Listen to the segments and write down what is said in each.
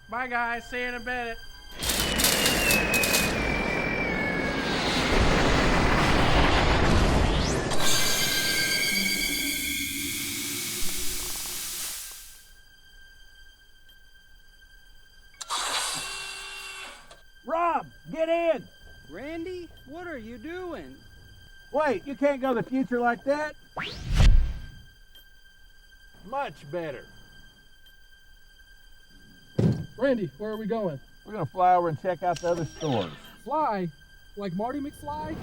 Bye, guys. See you in a bit. Rob, get in! Randy, what are you doing? Wait, you can't go to the future like that. Much better. Randy, where are we going? We're gonna fly over and check out the other stores. Fly? Like Marty McFly?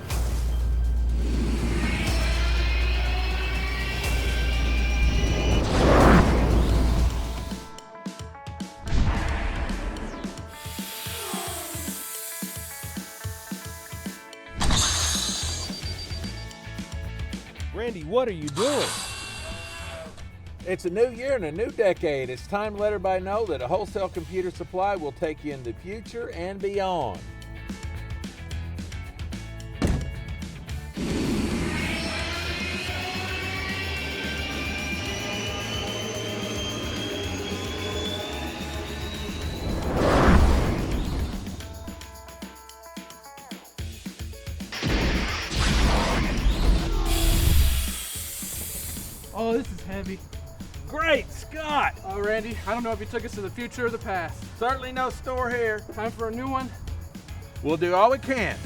Randy, what are you doing? It's a new year and a new decade. It's time to let everybody know that a Wholesale Computer Supply will take you in the future and beyond. Oh, this is heavy. Great Scott! Oh, Randy, I don't know if you took us to the future or the past. Certainly no store here. Time for a new one? We'll do all we can.